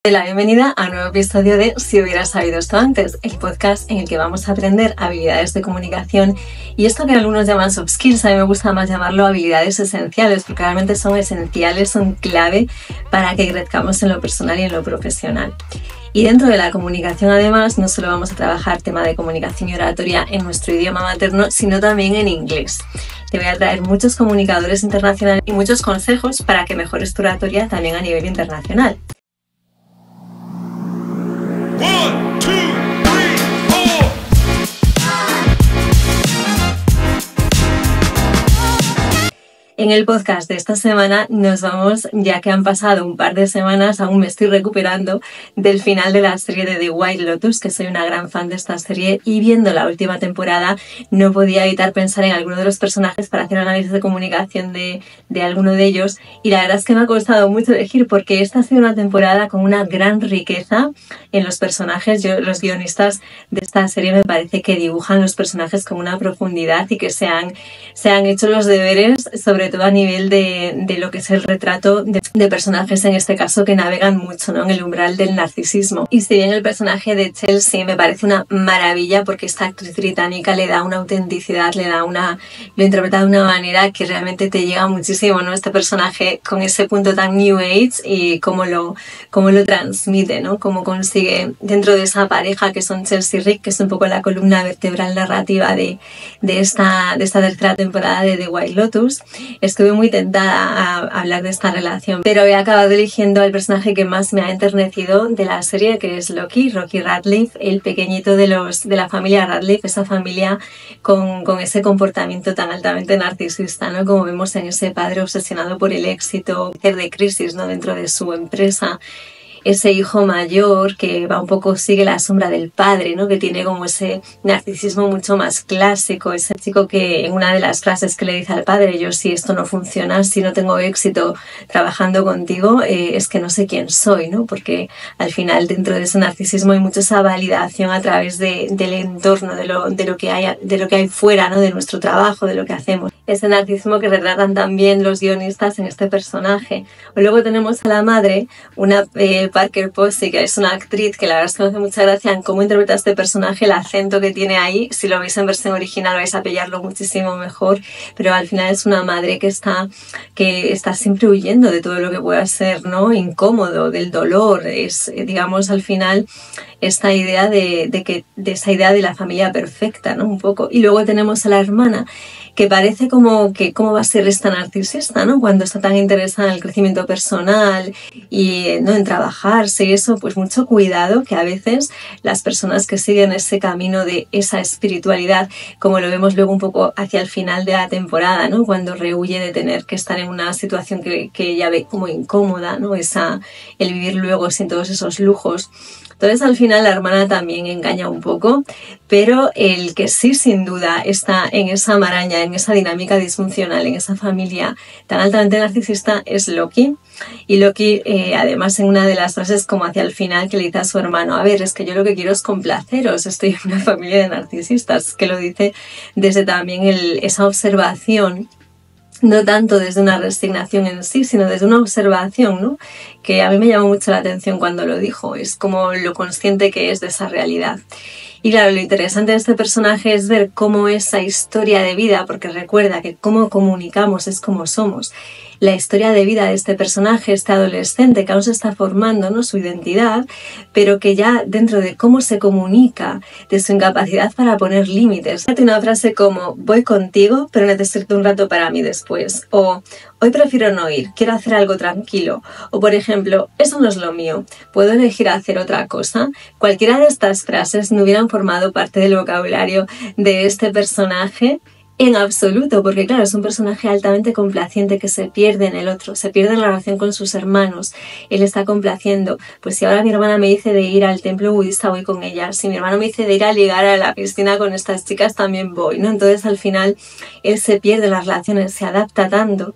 La bienvenida a un nuevo episodio de Si hubieras sabido esto antes, el podcast en el que vamos a aprender habilidades de comunicación y esto que algunos llaman soft skills, a mí me gusta más llamarlo habilidades esenciales porque realmente son esenciales, son clave para que crezcamos en lo personal y en lo profesional. Y dentro de la comunicación además no solo vamos a trabajar tema de comunicación y oratoria en nuestro idioma materno, sino también en inglés. Te voy a traer muchos comunicadores internacionales y muchos consejos para que mejores tu oratoria también a nivel internacional. En el podcast de esta semana nos vamos, ya que han pasado un par de semanas, aún me estoy recuperando del final de la serie de The White Lotus, que soy una gran fan de esta serie, y viendo la última temporada no podía evitar pensar en alguno de los personajes para hacer un análisis de comunicación de alguno de ellos, y la verdad es que me ha costado mucho elegir porque esta ha sido una temporada con una gran riqueza en los personajes. Los guionistas de esta serie me parece que dibujan los personajes con una profundidad y que se han hecho los deberes, sobre todo a nivel de lo que es el retrato de personajes, en este caso, que navegan mucho, ¿no?, en el umbral del narcisismo. Y si bien el personaje de Chelsea me parece una maravilla porque esta actriz británica le da una autenticidad, lo interpreta de una manera que realmente te llega muchísimo, ¿no? Este personaje con ese punto tan New Age y cómo lo transmite, ¿no? Cómo consigue dentro de esa pareja que son Chelsea y Rick, que es un poco la columna vertebral narrativa de esta tercera temporada de The White Lotus. Estuve muy tentada a hablar de esta relación, pero he acabado eligiendo al personaje que más me ha enternecido de la serie, que es Rocky Radcliffe, el pequeñito de la familia Radcliffe, esa familia con ese comportamiento tan altamente narcisista, ¿no? Como vemos en ese padre obsesionado por el éxito, de crisis, ¿no?, dentro de su empresa. Ese hijo mayor que va un poco, sigue la sombra del padre, ¿no?, que tiene como ese narcisismo mucho más clásico, ese chico que en una de las frases que le dice al padre: yo, si esto no funciona, si no tengo éxito trabajando contigo, es que no sé quién soy, ¿no? Porque al final dentro de ese narcisismo hay mucha esa validación a través del entorno, de lo que hay fuera, ¿no?, de nuestro trabajo, de lo que hacemos. Ese narcisismo que retratan también los guionistas en este personaje. Luego tenemos a la madre, una Parker Posey, que es una actriz que la verdad es que me hace mucha gracia en cómo interpreta este personaje, el acento que tiene ahí. Si lo veis en versión original vais a pillarlo muchísimo mejor, pero al final es una madre que está siempre huyendo de todo lo que pueda ser, ¿no?, incómodo, del dolor. Es, digamos, al final esta idea de esa idea de la familia perfecta, ¿no?, un poco. Y luego tenemos a la hermana, que parece como que cómo va a ser esta narcisista, ¿no?, cuando está tan interesada en el crecimiento personal y, ¿no?, en trabajarse y eso. Pues mucho cuidado, que a veces las personas que siguen ese camino de esa espiritualidad, como lo vemos luego un poco hacia el final de la temporada, ¿no?, cuando rehuye de tener que estar en una situación que ella ve como incómoda, ¿no?, el vivir luego sin todos esos lujos. Entonces al final la hermana también engaña un poco, pero el que sí sin duda está en esa maraña, en esa dinámica disfuncional, en esa familia tan altamente narcisista, es Loki. Y Loki, además, en una de las frases como hacia el final, que le dice a su hermano: a ver, es que yo lo que quiero es complaceros, estoy en una familia de narcisistas, que lo dice desde también esa observación, no tanto desde una resignación en sí, sino desde una observación, ¿no?, que a mí me llamó mucho la atención cuando lo dijo. Es como lo consciente que es de esa realidad. Y claro, lo interesante de este personaje es ver cómo esa historia de vida, porque recuerda que cómo comunicamos es como somos. La historia de vida de este personaje, este adolescente que aún se está formando, ¿no?, su identidad, pero que ya dentro de cómo se comunica, de su incapacidad para poner límites. Tiene una frase como: voy contigo, pero necesito un rato para mí después. O hoy prefiero no ir, quiero hacer algo tranquilo. O por ejemplo, eso no es lo mío, puedo elegir hacer otra cosa. Cualquiera de estas frases no hubieran formado parte del vocabulario de este personaje en absoluto, porque claro, es un personaje altamente complaciente que se pierde en el otro, se pierde en la relación con sus hermanos. Él está complaciendo. Pues si ahora mi hermana me dice de ir al templo budista, voy con ella. Si mi hermano me dice de ir a ligar a la piscina con estas chicas, también voy, ¿no? Entonces al final él se pierde en las relaciones, se adapta tanto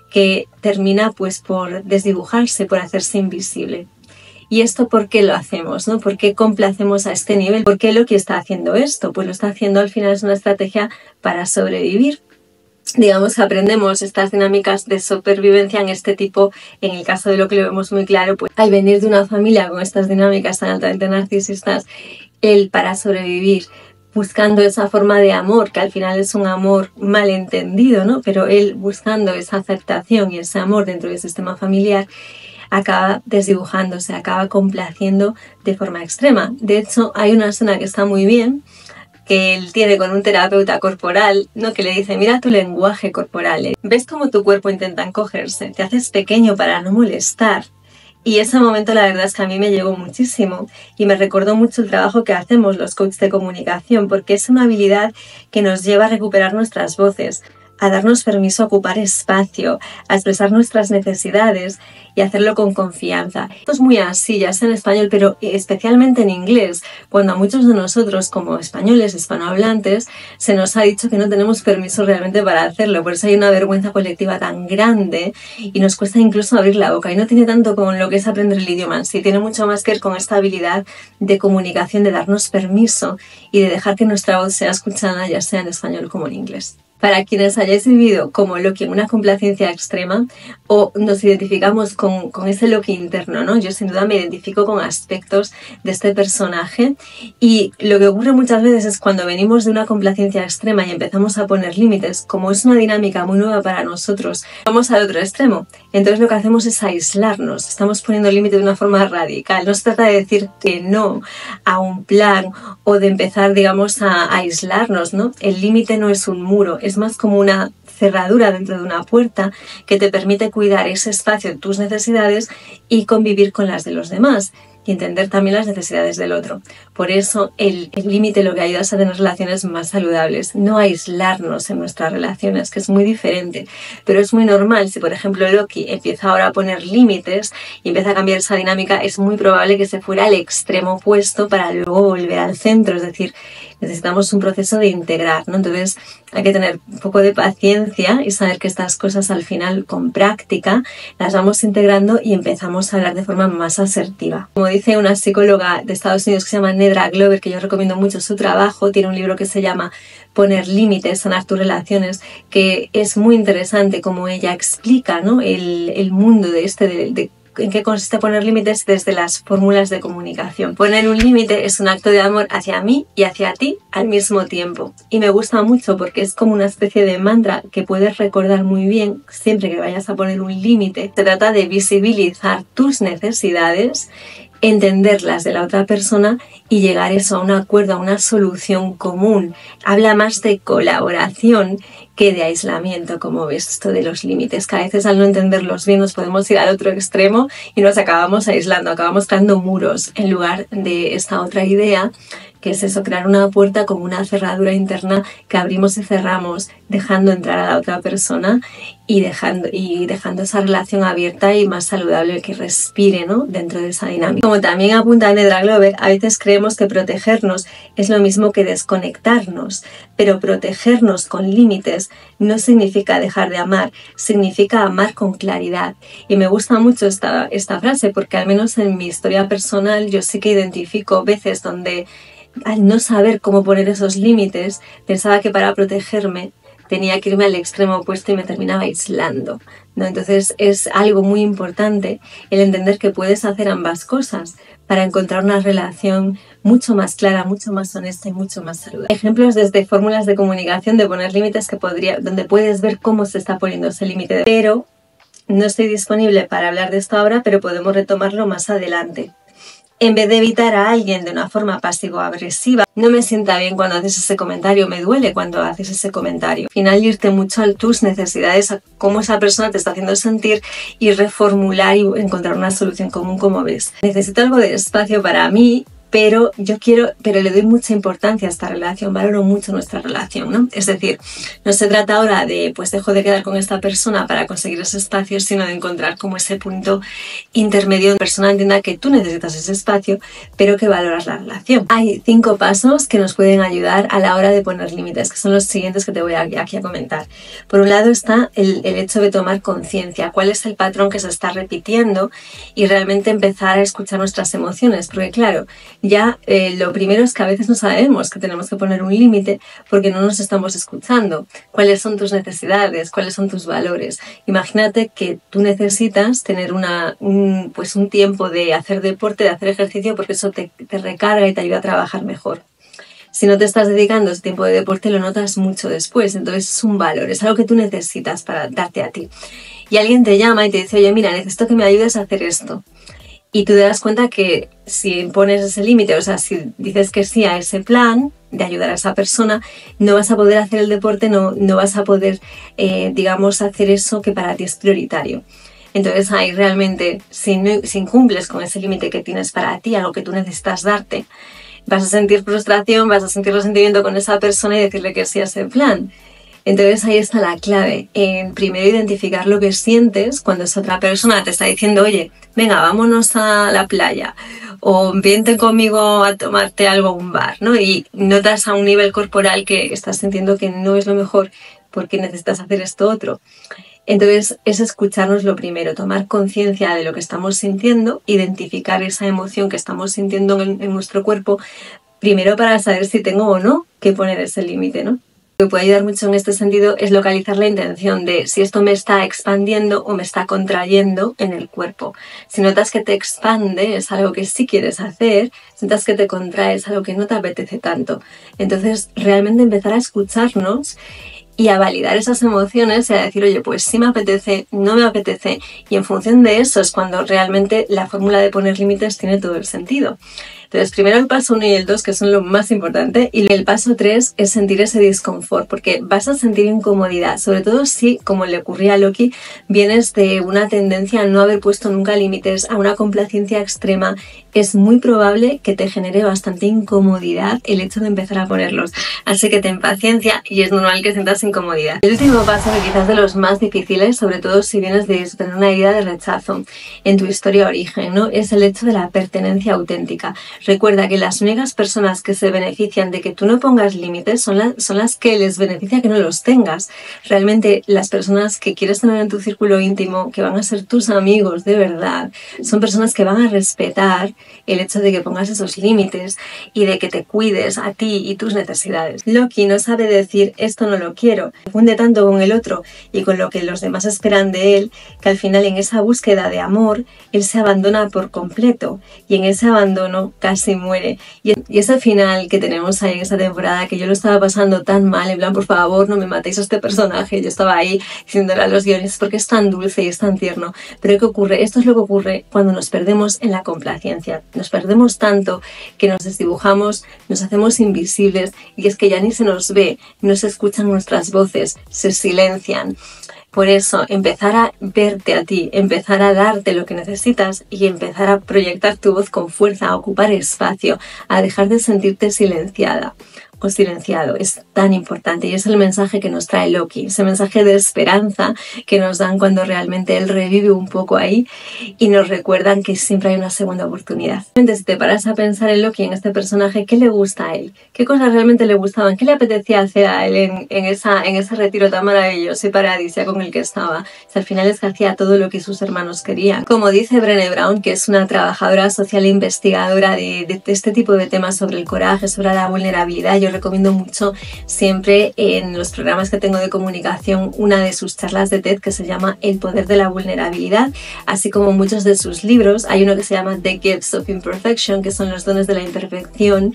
que termina pues por desdibujarse, por hacerse invisible. ¿Y esto por qué lo hacemos, ¿no? ¿Por qué complacemos a este nivel? ¿Por qué Loki está haciendo esto? Pues lo está haciendo, al final es una estrategia para sobrevivir. digamos que aprendemos estas dinámicas de supervivencia en este tipo, en el caso de lo que lo vemos muy claro, pues al venir de una familia con estas dinámicas tan altamente narcisistas, él para sobrevivir, buscando esa forma de amor, que al final es un amor malentendido, ¿no? Pero él buscando esa aceptación y ese amor dentro del sistema familiar, acaba desdibujándose, acaba complaciendo de forma extrema. De hecho, hay una escena que está muy bien, que él tiene con un terapeuta corporal, ¿no? Que le dice, mira tu lenguaje corporal, ves cómo tu cuerpo intenta encogerse, te haces pequeño para no molestar. Y ese momento la verdad es que a mí me llegó muchísimo y me recordó mucho el trabajo que hacemos los coaches de comunicación, porque es una habilidad que nos lleva a recuperar nuestras voces, a darnos permiso a ocupar espacio, a expresar nuestras necesidades y hacerlo con confianza. Esto es muy así, ya sea en español, pero especialmente en inglés, cuando a muchos de nosotros como españoles, hispanohablantes, se nos ha dicho que no tenemos permiso realmente para hacerlo. Por eso hay una vergüenza colectiva tan grande y nos cuesta incluso abrir la boca. Y no tiene tanto con lo que es aprender el idioma en sí, tiene mucho más que ver con esta habilidad de comunicación, de darnos permiso y de dejar que nuestra voz sea escuchada, ya sea en español como en inglés. Para quienes hayáis vivido como Loki en una complacencia extrema o nos identificamos con ese Loki interno, ¿no? Yo sin duda me identifico con aspectos de este personaje y lo que ocurre muchas veces es cuando venimos de una complacencia extrema y empezamos a poner límites, como es una dinámica muy nueva para nosotros, vamos al otro extremo. Entonces lo que hacemos es aislarnos, estamos poniendo límite de una forma radical. No se trata de decir que no a un plan o de empezar, digamos, a aislarnos, ¿no? El límite no es un muro, es más como una cerradura dentro de una puerta que te permite cuidar ese espacio de tus necesidades y convivir con las de los demás y entender también las necesidades del otro. Por eso el límite lo que ayuda es a tener relaciones más saludables, no aislarnos en nuestras relaciones, que es muy diferente. Pero es muy normal, si por ejemplo Loki empieza ahora a poner límites y empieza a cambiar esa dinámica, es muy probable que se fuera al extremo opuesto para luego volver al centro, es decir, necesitamos un proceso de integrar, ¿no? Entonces hay que tener un poco de paciencia y saber que estas cosas al final con práctica las vamos integrando y empezamos a hablar de forma más asertiva. Como dice una psicóloga de Estados Unidos que se llama Nedra Glover, que yo recomiendo mucho su trabajo, tiene un libro que se llama Poner límites, sanar tus relaciones, que es muy interesante como ella explica, ¿no? el mundo de en qué consiste poner límites desde las fórmulas de comunicación. Poner un límite es un acto de amor hacia mí y hacia ti al mismo tiempo. Y me gusta mucho porque es como una especie de mantra que puedes recordar muy bien siempre que vayas a poner un límite. Se trata de visibilizar tus necesidades, entenderlas de la otra persona y llegar a un acuerdo, a una solución común. Habla más de colaboración que de aislamiento, como ves, esto de los límites, que a veces al no entenderlos bien nos podemos ir al otro extremo y nos acabamos aislando, acabamos creando muros en lugar de esta otra idea, que es eso, crear una puerta como una cerradura interna que abrimos y cerramos, dejando entrar a la otra persona y dejando esa relación abierta y más saludable, que respire, ¿no? Dentro de esa dinámica. Como también apunta Nedra Glover, a veces creemos que protegernos es lo mismo que desconectarnos, pero protegernos con límites no significa dejar de amar, significa amar con claridad. Y me gusta mucho esta frase porque al menos en mi historia personal yo sí que identifico veces donde al no saber cómo poner esos límites pensaba que para protegerme tenía que irme al extremo opuesto y me terminaba aislando, ¿no? Entonces es algo muy importante el entender que puedes hacer ambas cosas para encontrar una relación mucho más clara, mucho más honesta y mucho más saludable. Ejemplos desde fórmulas de comunicación de poner límites donde puedes ver cómo se está poniendo ese límite. Pero no estoy disponible para hablar de esto ahora, pero podemos retomarlo más adelante. En vez de evitar a alguien de una forma pasivo-agresiva, no me sienta bien cuando haces ese comentario, me duele cuando haces ese comentario. Al final irte mucho a tus necesidades, a cómo esa persona te está haciendo sentir y reformular y encontrar una solución común, como ves. Necesito algo de espacio para mí, pero le doy mucha importancia a esta relación, valoro mucho nuestra relación, ¿no? Es decir, no se trata ahora de, pues dejo de quedar con esta persona para conseguir ese espacio, sino de encontrar como ese punto intermedio donde la persona entienda que tú necesitas ese espacio, pero que valoras la relación. Hay 5 pasos que nos pueden ayudar a la hora de poner límites, que son los siguientes que te voy aquí a comentar. Por un lado está el hecho de tomar conciencia, cuál es el patrón que se está repitiendo y realmente empezar a escuchar nuestras emociones, porque claro, ya lo primero es que a veces no sabemos que tenemos que poner un límite porque no nos estamos escuchando. ¿Cuáles son tus necesidades? ¿Cuáles son tus valores? Imagínate que tú necesitas tener un tiempo de hacer deporte, de hacer ejercicio, porque eso te recarga y te ayuda a trabajar mejor. Si no te estás dedicando ese tiempo de deporte, lo notas mucho después. Entonces es un valor, es algo que tú necesitas para darte a ti. Y alguien te llama y te dice, oye, mira, necesito que me ayudes a hacer esto. Y tú te das cuenta que si pones ese límite, o sea, si dices que sí a ese plan de ayudar a esa persona, no vas a poder hacer el deporte, no vas a poder, hacer eso que para ti es prioritario. Entonces ahí realmente, si incumples con ese límite que tienes para ti, algo que tú necesitas darte, vas a sentir frustración, vas a sentir resentimiento con esa persona y decirle que sí a ese plan. Entonces ahí está la clave, en primero identificar lo que sientes cuando esa otra persona te está diciendo, oye, venga, vámonos a la playa o vente conmigo a tomarte algo a un bar, ¿no? Y notas a un nivel corporal que estás sintiendo que no es lo mejor porque necesitas hacer esto otro. Entonces es escucharnos lo primero, tomar conciencia de lo que estamos sintiendo, identificar esa emoción que estamos sintiendo en nuestro cuerpo, primero para saber si tengo o no que poner ese límite, ¿no? Lo que puede ayudar mucho en este sentido es localizar la intención de si esto me está expandiendo o me está contrayendo en el cuerpo. Si notas que te expande, es algo que sí quieres hacer, si notas que te contrae, es algo que no te apetece tanto. Entonces realmente empezar a escucharnos y a validar esas emociones y a decir, oye, pues sí me apetece, no me apetece, y en función de eso es cuando realmente la fórmula de poner límites tiene todo el sentido. Entonces, primero el paso 1 y el 2, que son lo más importante, y el paso 3 es sentir ese disconfort, porque vas a sentir incomodidad, sobre todo si, como le ocurría a Loki, vienes de una tendencia a no haber puesto nunca límites, a una complacencia extrema. Es muy probable que te genere bastante incomodidad el hecho de empezar a ponerlos. Así que ten paciencia y es normal que sientas incomodidad. El último paso, que quizás de los más difíciles, sobre todo si vienes de tener una herida de rechazo en tu historia de origen, ¿no? Es el hecho de la pertenencia auténtica. Recuerda que las únicas personas que se benefician de que tú no pongas límites son las que les beneficia que no los tengas. Realmente las personas que quieres tener en tu círculo íntimo, que van a ser tus amigos de verdad, son personas que van a respetar el hecho de que pongas esos límites y de que te cuides a ti y tus necesidades. Loki no sabe decir esto no lo quiero, se funde tanto con el otro y con lo que los demás esperan de él, que al final en esa búsqueda de amor él se abandona por completo y en ese abandono casi muere. Y ese final que tenemos ahí en esta temporada, que yo lo estaba pasando tan mal, en plan, por favor, no me matéis a este personaje, yo estaba ahí diciéndole a los guiones porque es tan dulce y es tan tierno. Pero ¿qué ocurre? Esto es lo que ocurre cuando nos perdemos en la complacencia. Nos perdemos tanto que nos desdibujamos, nos hacemos invisibles y es que ya ni se nos ve, no se escuchan nuestras voces, se silencian. Por eso, empezar a verte a ti, empezar a darte lo que necesitas y empezar a proyectar tu voz con fuerza, a ocupar espacio, a dejar de sentirte silenciada o silenciado, es tan importante y es el mensaje que nos trae Loki, ese mensaje de esperanza que nos dan cuando realmente él revive un poco ahí y nos recuerdan que siempre hay una segunda oportunidad. Si te paras a pensar en Loki, en este personaje, ¿qué le gusta a él? ¿Qué cosas realmente le gustaban? ¿Qué le apetecía hacer a él en ese retiro tan maravilloso y paradisíaco con el que estaba? Si al final es que hacía todo lo que sus hermanos querían. Como dice Brené Brown, que es una trabajadora social e investigadora de este tipo de temas sobre el coraje, sobre la vulnerabilidad, yo recomiendo mucho siempre en los programas que tengo de comunicación una de sus charlas de TED que se llama El poder de la vulnerabilidad, así como muchos de sus libros. Hay uno que se llama The Gifts of Imperfection, que son los dones de la imperfección,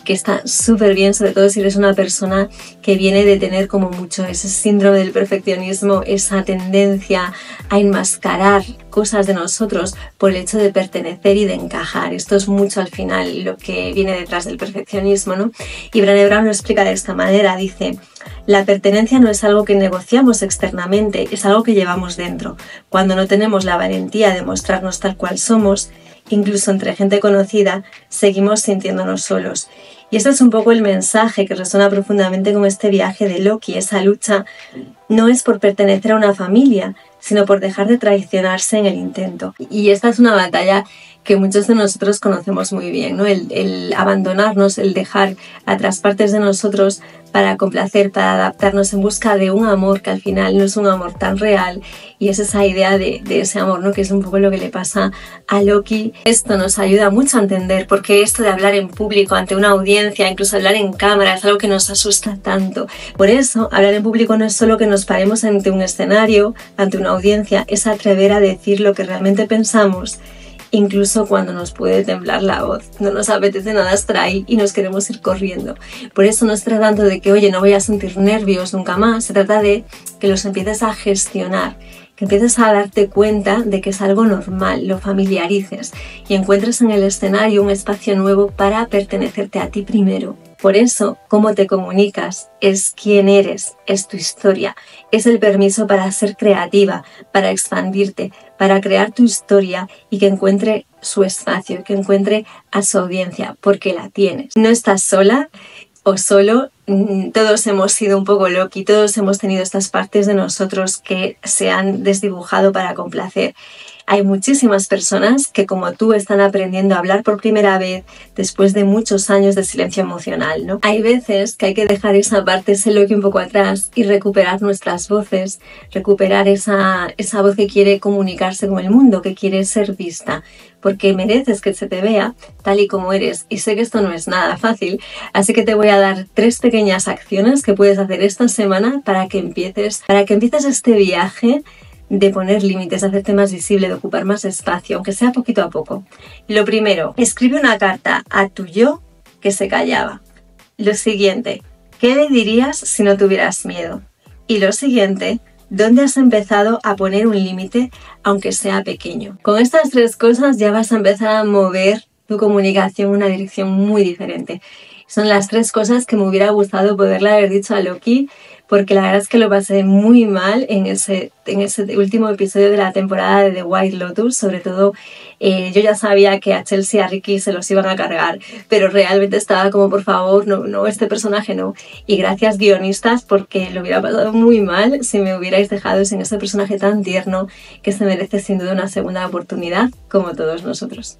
que está súper bien, sobre todo si eres una persona que viene de tener como mucho ese síndrome del perfeccionismo, esa tendencia a enmascarar cosas de nosotros por el hecho de pertenecer y de encajar. Esto es mucho al final lo que viene detrás del perfeccionismo, ¿no? Y Brené Brown lo explica de esta manera, dice: la pertenencia no es algo que negociamos externamente, es algo que llevamos dentro. Cuando no tenemos la valentía de mostrarnos tal cual somos, incluso entre gente conocida, seguimos sintiéndonos solos. Y este es un poco el mensaje que resuena profundamente con este viaje de Loki. Esa lucha no es por pertenecer a una familia, sino por dejar de traicionarse en el intento. Y esta es una batalla que muchos de nosotros conocemos muy bien, ¿no? El abandonarnos, el dejar atrás partes de nosotros para complacer, para adaptarnos en busca de un amor que al final no es un amor tan real, y es esa idea de ese amor, ¿no? Que es un poco lo que le pasa a Loki. Esto nos ayuda mucho a entender por qué esto de hablar en público ante una audiencia, incluso hablar en cámara, es algo que nos asusta tanto. Por eso, hablar en público no es solo que nos paremos ante un escenario, ante una audiencia, es atrever a decir lo que realmente pensamos, incluso cuando nos puede temblar la voz, no nos apetece nada estar ahí y nos queremos ir corriendo. Por eso no se trata tanto de que, oye, no voy a sentir nervios nunca más, se trata de que los empieces a gestionar, que empieces a darte cuenta de que es algo normal, lo familiarices y encuentres en el escenario un espacio nuevo para pertenecerte a ti primero. Por eso, cómo te comunicas es quién eres, es tu historia, es el permiso para ser creativa, para expandirte, para crear tu historia y que encuentre su espacio, que encuentre a su audiencia, porque la tienes. No estás sola o solo, todos hemos sido un poco Loki, todos hemos tenido estas partes de nosotros que se han desdibujado para complacer. Hay muchísimas personas que, como tú, están aprendiendo a hablar por primera vez después de muchos años de silencio emocional, ¿no? Hay veces que hay que dejar esa parte, ese Loki un poco atrás y recuperar nuestras voces, recuperar esa voz que quiere comunicarse con el mundo, que quiere ser vista, porque mereces que se te vea tal y como eres. Y sé que esto no es nada fácil, así que te voy a dar 3 pequeñas acciones que puedes hacer esta semana para que empieces este viaje de poner límites, de hacerte más visible, de ocupar más espacio, aunque sea poquito a poco. Lo primero, escribe una carta a tu yo que se callaba. Lo siguiente, ¿qué le dirías si no tuvieras miedo? Y lo siguiente, ¿dónde has empezado a poner un límite, aunque sea pequeño? Con estas 3 cosas ya vas a empezar a mover tu comunicación en una dirección muy diferente. Son las 3 cosas que me hubiera gustado poderle haber dicho a Loki, porque la verdad es que lo pasé muy mal en ese último episodio de la temporada de The White Lotus. Sobre todo, yo ya sabía que a Chelsea y a Ricky se los iban a cargar, pero realmente estaba como, por favor, no, este personaje no. Y gracias, guionistas, porque lo hubiera pasado muy mal si me hubierais dejado sin ese personaje tan tierno que se merece sin duda una segunda oportunidad, como todos nosotros.